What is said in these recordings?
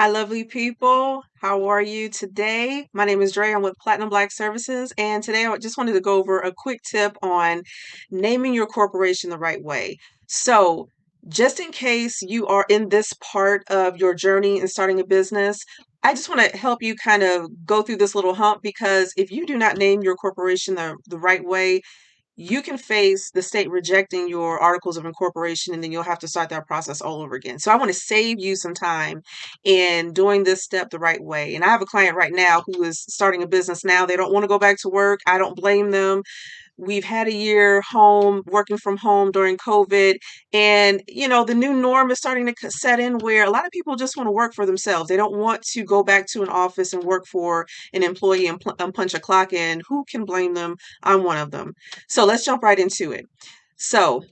Hi, lovely people. How are you today? My name is Dreya. I'm with Platinum Black Services, and today I just wanted to go over a quick tip on naming your corporation the right way. So, just in case you are in this part of your journey in starting a business, I just want to help you kind of go through this little hump because if you do not name your corporation the right way, you can face the state rejecting your articles of incorporation and then you'll have to start that process all over again. So I want to save you some time in doing this step the right way. And I have a client right now who is starting a business now. They don't want to go back to work. I don't blame them. We've had a year home, working from home during COVID. And, the new norm is starting to set in where a lot of people just want to work for themselves. They don't want to go back to an office and work for an employee and punch a clock in. Who can blame them? I'm one of them. So let's jump right into it. So,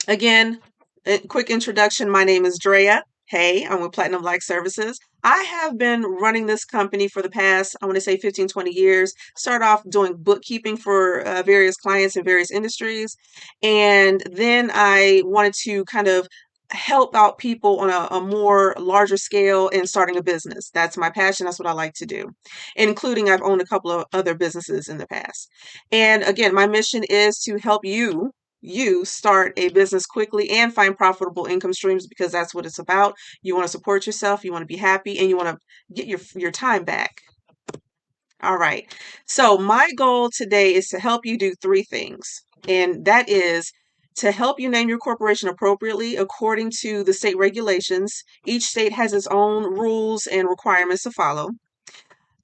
again, a quick introduction. My name is Dreya. Hey, I'm with Platinum Black Services. I have been running this company for the past, I want to say 15, 20 years. Started off doing bookkeeping for various clients in various industries. And then I wanted to kind of help out people on a more larger scale in starting a business. That's my passion. That's what I like to do, including I've owned a couple of other businesses in the past. And again, my mission is to help you start a business quickly and find profitable income streams because that's what it's about. You want to support yourself, you want to be happy, and you want to get your time back. All right. So my goal today is to help you do three things. And that is to help you name your corporation appropriately according to the state regulations. Each state has its own rules and requirements to follow.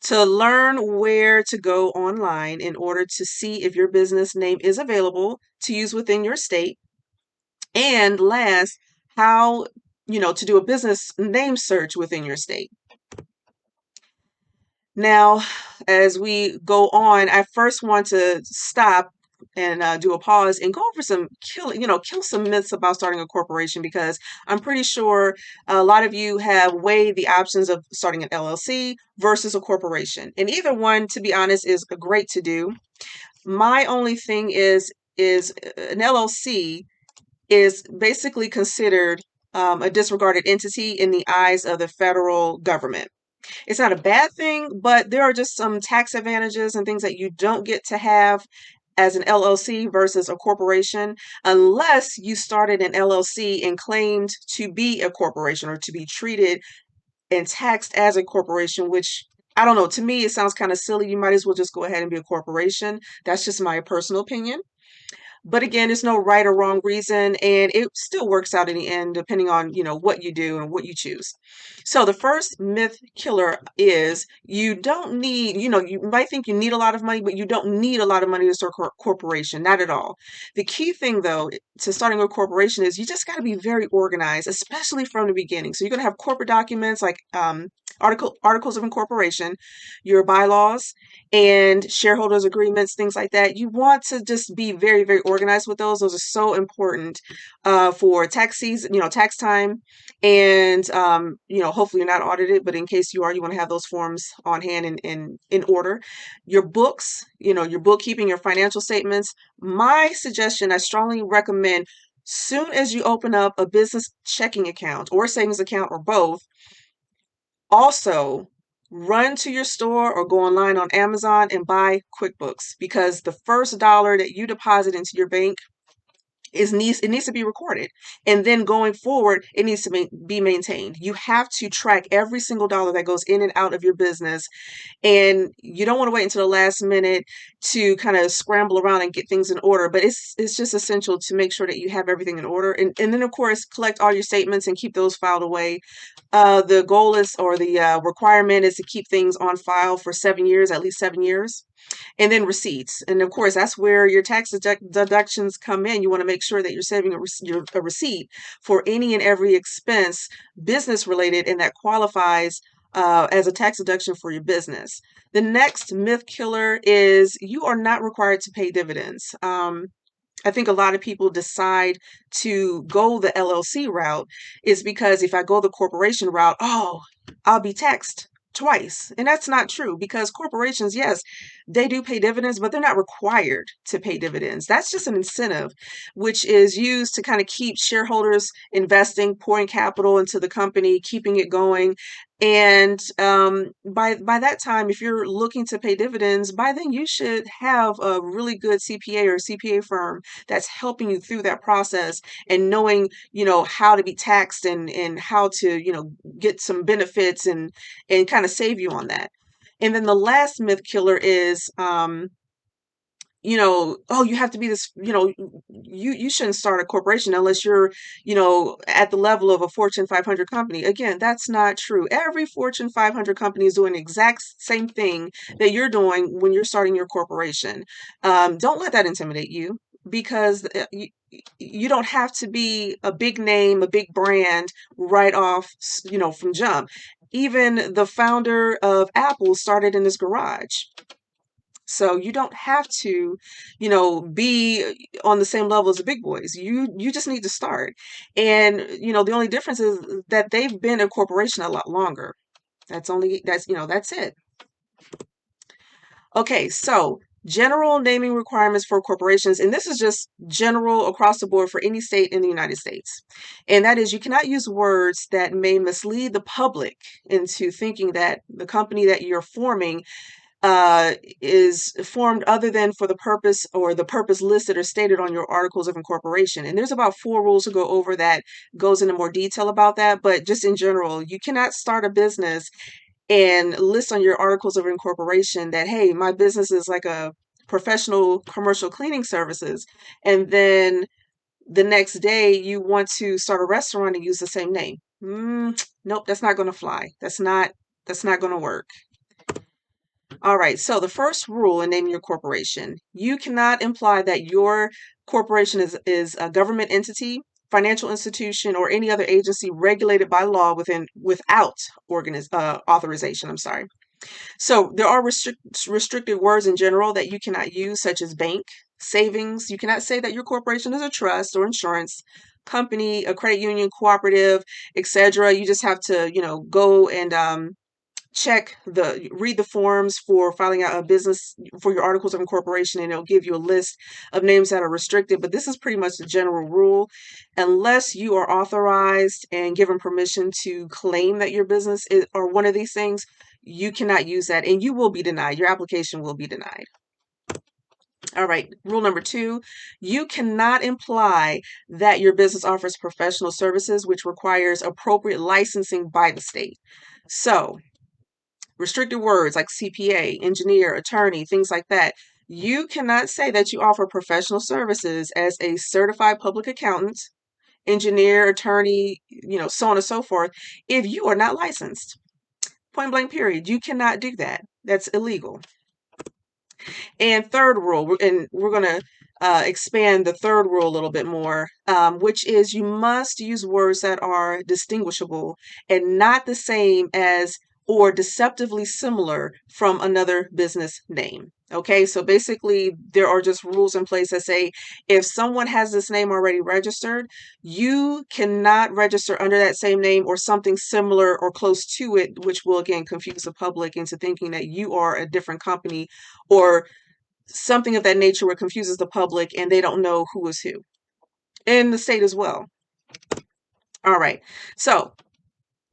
To learn where to go online in order to see if your business name is available to use within your state. And last, how, to do a business name search within your state. Now, as we go on, I first want to stop and do a pause and go over kill some myths about starting a corporation because I'm pretty sure a lot of you have weighed the options of starting an LLC versus a corporation. And either one, to be honest, is great to do. My only thing is an LLC is basically considered a disregarded entity in the eyes of the federal government. It's not a bad thing, but there are just some tax advantages and things that you don't get to have as an LLC versus a corporation unless you started an LLC and claimed to be a corporation or to be treated and taxed as a corporation, which I don't know. To me, it sounds kind of silly. You might as well just go ahead and be a corporation. That's just my personal opinion. But again, there's no right or wrong reason, and it still works out in the end, depending on, what you do and what you choose. So the first myth killer is you don't need, you might think you need a lot of money, but you don't need a lot of money to start a corporation. Not at all. The key thing, though, to starting a corporation is you just got to be very organized, especially from the beginning. So you're going to have corporate documents like articles of incorporation, your bylaws, and shareholders agreements, things like that. You want to just be very, very organized with those. Those are so important for tax season, tax time. And, hopefully you're not audited, but in case you are, you want to have those forms on hand and in order. Your books, your bookkeeping, your financial statements. My suggestion, I strongly recommend soon as you open up a business checking account or savings account or both, also run to your store or go online on Amazon and buy QuickBooks because the first dollar that you deposit into your bank it needs to be recorded, and then going forward it needs to be maintained. You have to track every single dollar that goes in and out of your business, and you don't want to wait until the last minute to kind of scramble around and get things in order, but it's just essential to make sure that you have everything in order, and then of course collect all your statements and keep those filed away. The goal is, or the requirement is to keep things on file for 7 years, at least 7 years. And then receipts. And of course, that's where your tax deductions come in. You want to make sure that you're saving a receipt for any and every expense business related and that qualifies as a tax deduction for your business. The next myth killer is you are not required to pay dividends. I think a lot of people decide to go the LLC route is because if I go the corporation route, oh, I'll be taxed twice. And that's not true because corporations, yes, they do pay dividends, but they're not required to pay dividends. That's just an incentive, which is used to kind of keep shareholders investing, pouring capital into the company, keeping it going. And by that time, if you're looking to pay dividends, by then you should have a really good CPA or CPA firm that's helping you through that process and knowing, how to be taxed and how to, get some benefits and kind of save you on that. And then the last myth killer is, oh, you have to be this, you shouldn't start a corporation unless you're, at the level of a Fortune 500 company. Again, that's not true. Every Fortune 500 company is doing the exact same thing that you're doing when you're starting your corporation. Don't let that intimidate you because you don't have to be a big name, a big brand right off, from jump. Even the founder of Apple started in his garage. So you don't have to, be on the same level as the big boys. You just need to start. And, the only difference is that they've been a corporation a lot longer. That's it. Okay, so general naming requirements for corporations, and this is just general across the board for any state in the United States. And that is you cannot use words that may mislead the public into thinking that the company that you're forming is formed other than for the purpose or the purpose listed or stated on your articles of incorporation. And there's about 4 rules to go over that goes into more detail about that. But just in general, you cannot start a business and list on your articles of incorporation that, hey, my business is like a professional commercial cleaning services. And then the next day you want to start a restaurant and use the same name. Nope, that's not going to fly. That's not going to work. All right, so the first rule in naming your corporation, you cannot imply that your corporation is a government entity, financial institution, or any other agency regulated by law without authorization. I'm sorry. So there are restricted words in general that you cannot use, such as bank, savings. You cannot say that your corporation is a trust or insurance company, a credit union, cooperative, etc. You just have to, go and read the forms for filing out a business for your articles of incorporation, and it'll give you a list of names that are restricted. But this is pretty much the general rule. Unless you are authorized and given permission to claim that your business is or one of these things, you cannot use that and you will be denied. Your application will be denied. All right, rule number 2, you cannot imply that your business offers professional services, which requires appropriate licensing by the state. So restricted words like CPA, engineer, attorney, things like that. You cannot say that you offer professional services as a certified public accountant, engineer, attorney, so on and so forth, if you are not licensed. Point blank, period. You cannot do that. That's illegal. And third rule, and we're going to expand the third rule a little bit more, which is you must use words that are distinguishable and not the same as or deceptively similar from another business name. Okay, so basically there are just rules in place that say if someone has this name already registered, you cannot register under that same name or something similar or close to it, which will again confuse the public into thinking that you are a different company or something of that nature where it confuses the public and they don't know who is who. In the state as well. All right, so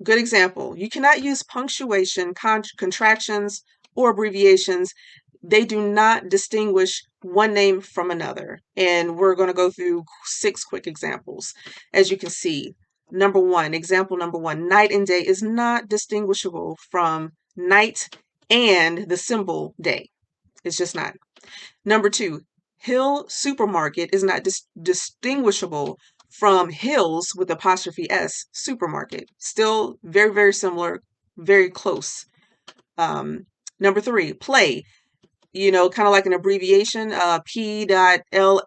good example. You cannot use punctuation, contractions, or abbreviations. They do not distinguish one name from another. And we're going to go through 6 quick examples. As you can see, example number 1, night and day is not distinguishable from night and the symbol day. It's just not. Number 2, Hill Supermarket is not distinguishable from Hills with apostrophe S supermarket. Still very, very similar, very close. Number 3, play, kind of like an abbreviation, P.L.A.Y.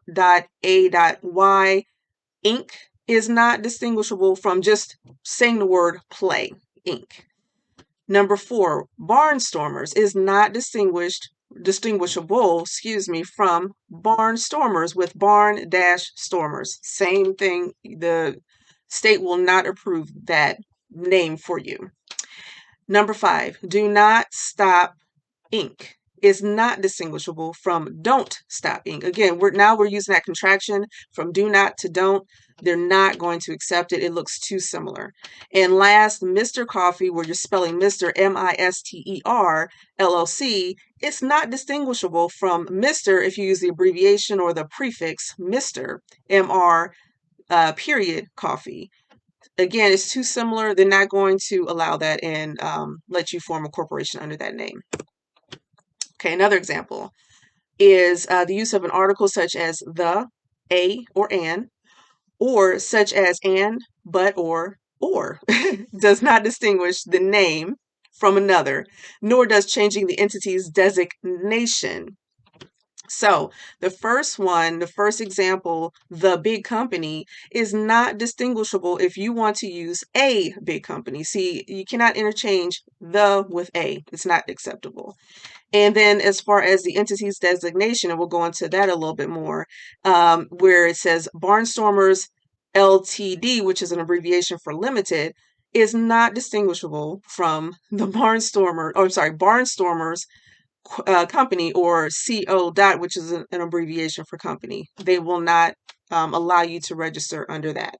Inc. is not distinguishable from just saying the word play, Inc. Number 4, barnstormers is not distinguishable, from barnstormers with barn-stormers. Same thing. The state will not approve that name for you. Number 5, do not stop ink is not distinguishable from don't stop ink. Again, we're using that contraction from do not to don't. They're not going to accept it. It looks too similar. And last, Mr. Coffee, where you're spelling Mr. Mister LLC, it's not distinguishable from Mr. if you use the abbreviation or the prefix Mr. Mr. Period coffee. Again, it's too similar. They're not going to allow that and let you form a corporation under that name. Okay, another example is the use of an article such as the, a, or an, or such as and, but, or does not distinguish the name from another, nor does changing the entity's designation. So the first one, the first example, the big company, is not distinguishable if you want to use a big company. See, you cannot interchange the with a. It's not acceptable. And then as far as the entity's designation, and we'll go into that a little bit more, where it says Barnstormers LTD, which is an abbreviation for limited, is not distinguishable from the Barnstormers company, or CO dot, which is an abbreviation for company. They will not allow you to register under that.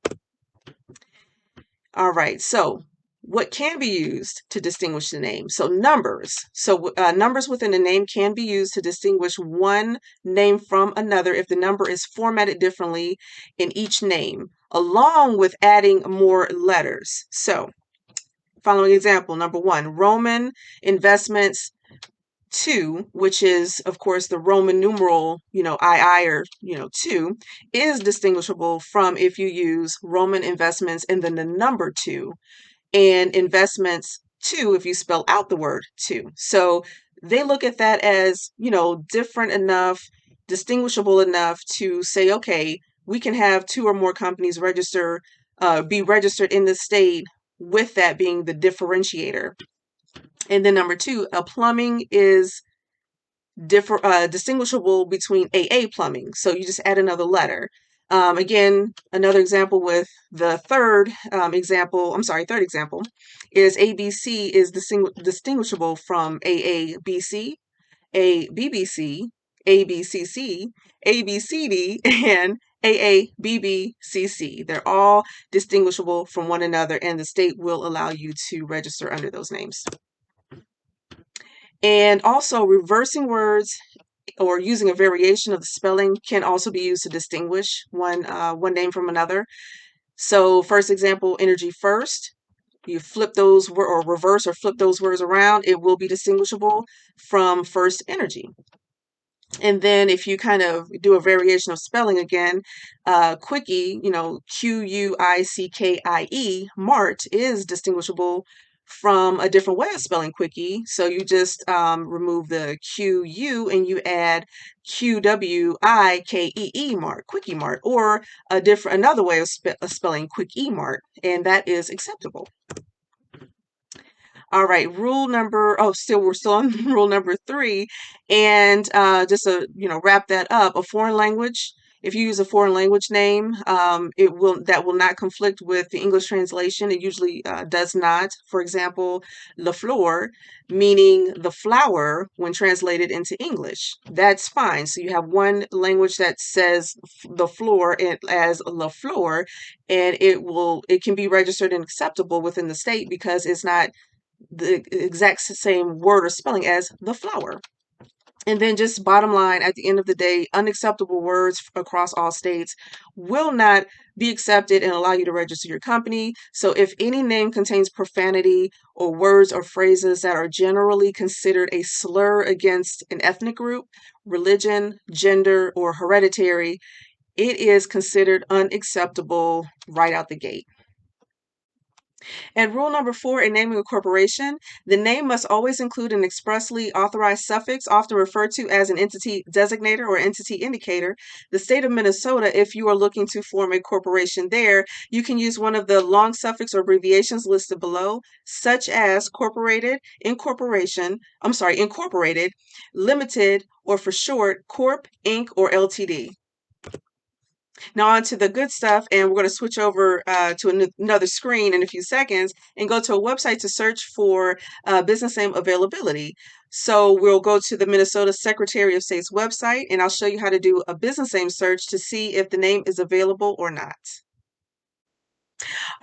All right, so what can be used to distinguish the name? So numbers. So numbers within a name can be used to distinguish one name from another if the number is formatted differently in each name, along with adding more letters. So following example, number 1, Roman Investments 2, which is of course the Roman numeral, II, or 2, is distinguishable from if you use Roman investments and then the number 2, and investments 2 if you spell out the word 2. So they look at that as, different enough, distinguishable enough to say, okay, we can have 2 or more companies be registered in the state, with that being the differentiator. And then number 2, a plumbing is distinguishable between AA plumbing. So you just add another letter. Again, another example with the third example is ABC is distinguishable from AABC, ABBC, ABCC, ABCD, and AABBCC. They're all distinguishable from one another, and the state will allow you to register under those names. And also, reversing words or using a variation of the spelling can also be used to distinguish one name from another. So first example, energy first. You flip those or reverse or flip those words around, it will be distinguishable from first energy. And then if you kind of do a variation of spelling again, quickie, Quickie, Mart, is distinguishable from a different way of spelling quickie. So you just remove the QU and you add QWIKEE Mart, Quickie Mart, or another way of spelling Quickie Mart, and that is acceptable. All right, we're still on rule number 3, and just to wrap that up, a foreign language. If you use a foreign language name, that will not conflict with the English translation. It usually does not. For example, la flor, meaning the flower, when translated into English, that's fine. So you have one language that says the floor as la flor, and it can be registered and acceptable within the state because it's not the exact same word or spelling as the flower. And then just bottom line, at the end of the day, unacceptable words across all states will not be accepted and allow you to register your company. So if any name contains profanity or words or phrases that are generally considered a slur against an ethnic group, religion, gender, or hereditary, it is considered unacceptable right out the gate. And rule number 4, in naming a corporation, the name must always include an expressly authorized suffix, often referred to as an entity designator or entity indicator. The state of Minnesota, if you are looking to form a corporation there, you can use one of the long suffix or abbreviations listed below, such as corporated, incorporated, limited, or for short, Corp, Inc., or Ltd. Now on to the good stuff, and we're going to switch over to another screen in a few seconds and go to a website to search for business name availability. So we'll go to the Minnesota Secretary of State's website, and I'll show you how to do a business name search to see if the name is available or not.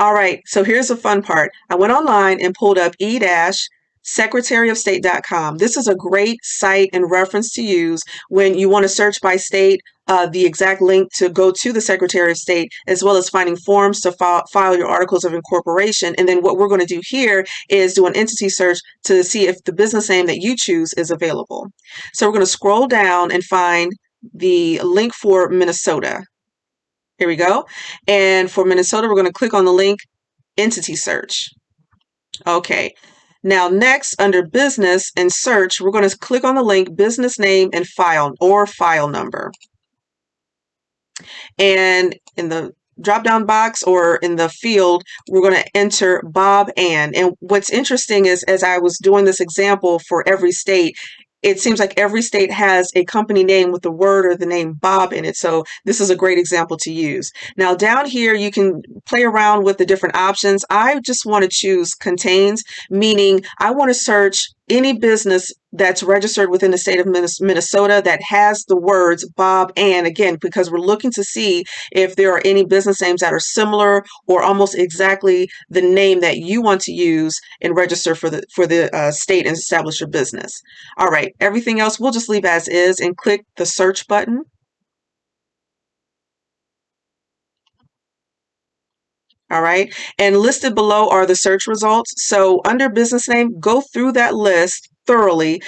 All right, so here's the fun part. I went online and pulled up e-secretaryofstate.com. This is a great site and reference to use when you want to search by state, the exact link to go to the Secretary of State, as well as finding forms to file your articles of incorporation. And then what we're going to do here is do an entity search to see if the business name that you choose is available. So we're going to scroll down and find the link for Minnesota. Here we go. And for Minnesota, we're going to click on the link Entity Search. Okay. Now next, under Business and Search, we're going to click on the link Business Name and File or File Number. And in the drop-down box or in the field, we're going to enter Bob Ann. And what's interesting is, as I was doing this example for every state, it seems like every state has a company name with the word or the name Bob in it. So this is a great example to use. Now down here, you can play around with the different options. I just want to choose contains, meaning I want to search any business that's registered within the state of Minnesota that has the words Bob Ann, again, because we're looking to see if there are any business names that are similar or almost exactly the name that you want to use and register for the state and establish your business. All right, everything else we'll just leave as is and click the search button. All right, and listed below are the search results. So under business name, go through that list thoroughly.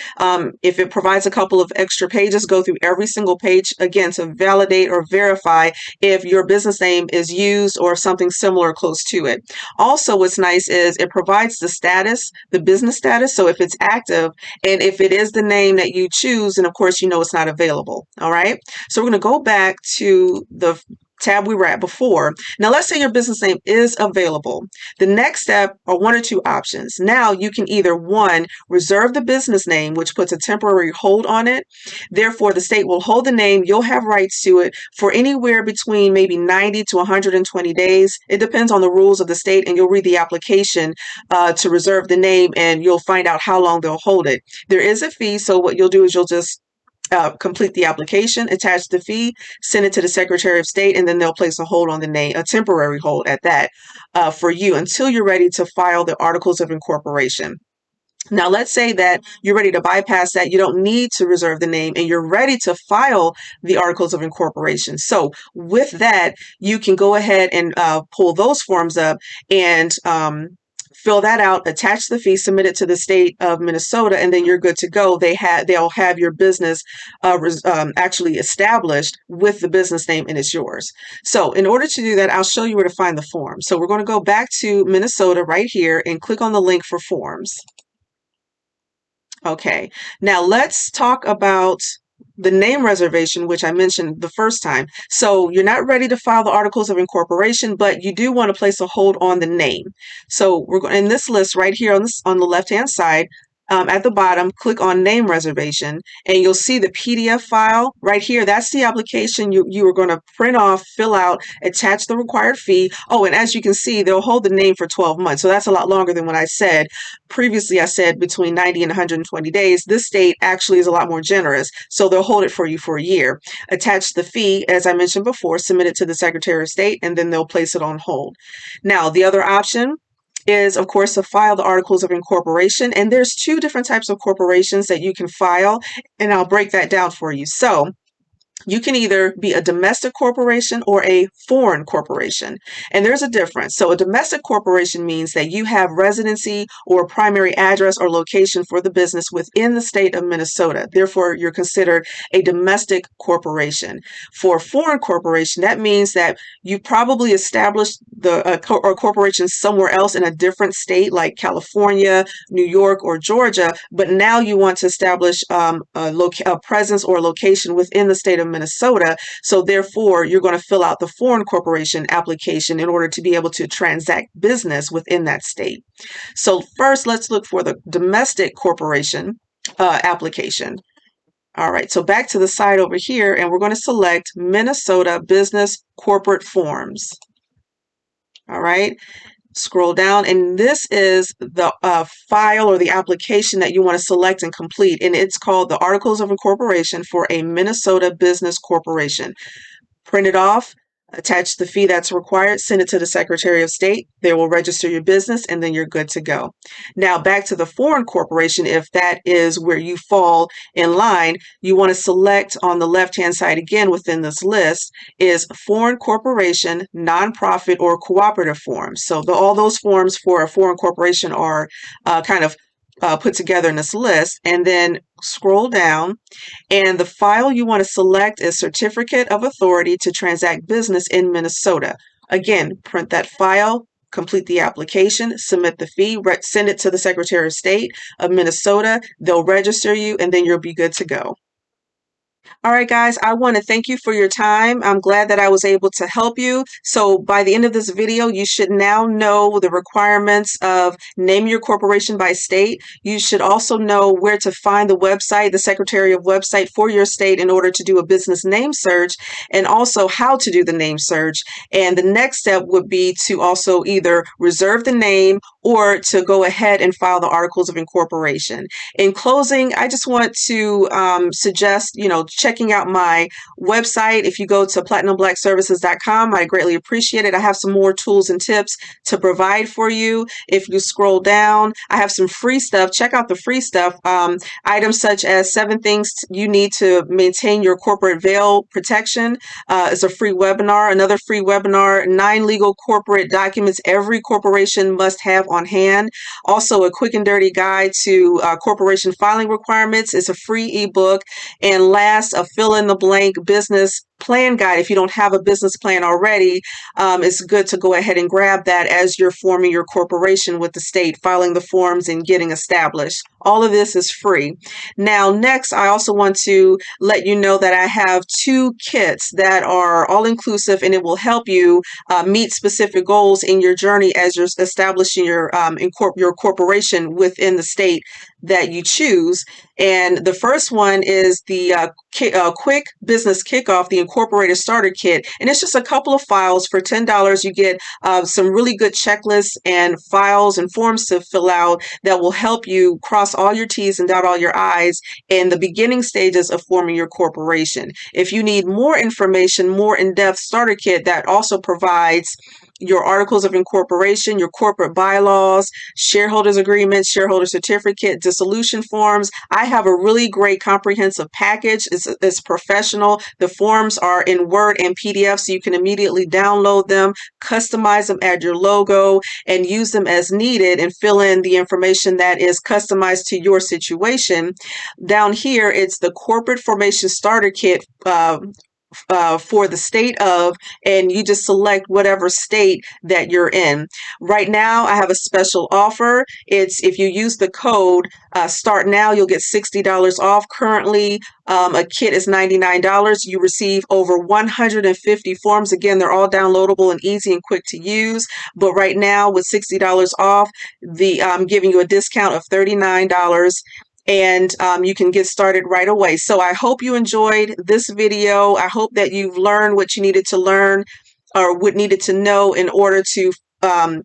If it provides a couple of extra pages, go through every single page again to validate or verify if your business name is used or something similar or close to it. Also, what's nice is it provides the status, the business status. So if it's active and if it is the name that you choose, and of course, you know it's not available. All right, so we're going to go back to the tab we were at before. Now, let's say your business name is available. The next step are one or two options. Now, you can either one, reserve the business name, which puts a temporary hold on it. Therefore, the state will hold the name. You'll have rights to it for anywhere between maybe 90 to 120 days. It depends on the rules of the state, and you'll read the application to reserve the name, and you'll find out how long they'll hold it. There is a fee, so what you'll do is you'll just complete the application, attach the fee, send it to the Secretary of State, and then they'll place a hold on the name, a temporary hold at that, for you until you're ready to file the articles of incorporation. Now, let's say that you're ready to bypass that. You don't need to reserve the name and you're ready to file the articles of incorporation. So with that, you can go ahead and pull those forms up and fill that out, attach the fee, submit it to the state of Minnesota, and then you're good to go. They'll have your business actually established with the business name, and it's yours. So in order to do that, I'll show you where to find the form. So we're going to go back to Minnesota right here and click on the link for forms. Okay, now let's talk about the name reservation, which I mentioned the first time. So you're not ready to file the articles of incorporation, but you do want to place a hold on the name. So we're going in this list right here on the left-hand side. At the bottom, click on name reservation, and you'll see the PDF file right here. That's the application you are going to print off, fill out, attach the required fee. Oh, and as you can see, they'll hold the name for 12 months. So that's a lot longer than what I said. Previously, I said between 90 and 120 days. This state actually is a lot more generous. So they'll hold it for you for a year. Attach the fee, as I mentioned before, submit it to the Secretary of State, and then they'll place it on hold. Now, the other option is, of course, to file the articles of incorporation. And there's two different types of corporations that you can file, and I'll break that down for you. So you can either be a domestic corporation or a foreign corporation. And there's a difference. So a domestic corporation means that you have residency or primary address or location for the business within the state of Minnesota. Therefore, you're considered a domestic corporation. For a foreign corporation, that means that you probably established a corporation somewhere else in a different state, like California, New York, or Georgia, but now you want to establish a presence or location within the state of Minnesota. So therefore, you're going to fill out the foreign corporation application in order to be able to transact business within that state. So first, let's look for the domestic corporation application. All right, so back to the side over here, and we're going to select Minnesota Business Corporate Forms. All right, scroll down, and this is the file or the application that you want to select and complete, and it's called the Articles of Incorporation for a Minnesota Business Corporation. Print it off, attach the fee that's required, send it to the Secretary of State. They will register your business, and then you're good to go. Now, back to the foreign corporation, if that is where you fall in line, you want to select on the left-hand side again within this list is foreign corporation, nonprofit, or cooperative forms. So all those forms for a foreign corporation are kind of put together in this list, and then scroll down, and the file you want to select is Certificate of Authority to Transact Business in Minnesota. Again, print that file, complete the application, submit the fee, send it to the Secretary of State of Minnesota. They'll register you, and then you'll be good to go. All right, guys, I want to thank you for your time. I'm glad that I was able to help you. So by the end of this video, you should now know the requirements of naming your corporation by state. You should also know where to find the website, the Secretary of website for your state in order to do a business name search, and also how to do the name search. And the next step would be to also either reserve the name or to go ahead and file the Articles of Incorporation. In closing, I just want to suggest, checking out my website. If you go to platinumblackservices.com, I greatly appreciate it. I have some more tools and tips to provide for you. If you scroll down, I have some free stuff. Check out the free stuff. Items such as 7 things you need to maintain your corporate veil protection is a free webinar. Another free webinar, 9 legal corporate documents every corporation must have on hand. Also, a quick and dirty guide to corporation filing requirements is a free ebook. And last, a fill-in-the-blank business plan guide. If you don't have a business plan already, it's good to go ahead and grab that as you're forming your corporation with the state, filing the forms and getting established. All of this is free. Now, next, I also want to let you know that I have 2 kits that are all-inclusive, and it will help you meet specific goals in your journey as you're establishing your corporation within the state that you choose. And the first one is the Quick Business Kickoff, the Incorporator Starter Kit. And it's just a couple of files for $10. You get some really good checklists and files and forms to fill out that will help you cross all your T's and dot all your I's in the beginning stages of forming your corporation. If you need more information, more in-depth starter kit that also provides your articles of incorporation, your corporate bylaws, shareholders agreements, shareholder certificate, dissolution forms. I have a really great comprehensive package. It's professional. The forms are in Word and PDF, so you can immediately download them, customize them, add your logo, and use them as needed and fill in the information that is customized to your situation. Down here, it's the Corporate Formation Starter Kit for the state of, and you just select whatever state that you're in. Right now, I have a special offer. It's if you use the code START NOW, you'll get $60 off. Currently, a kit is $99. You receive over 150 forms. Again, they're all downloadable and easy and quick to use. But right now, with $60 off, I'm giving you a discount of $39. And you can get started right away. So I hope you enjoyed this video. I hope that you've learned what you needed to learn or what needed to know in order to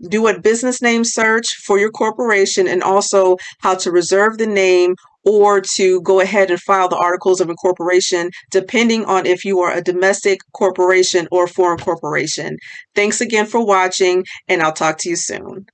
do a business name search for your corporation, and also how to reserve the name or to go ahead and file the articles of incorporation, depending on if you are a domestic corporation or foreign corporation. Thanks again for watching, and I'll talk to you soon.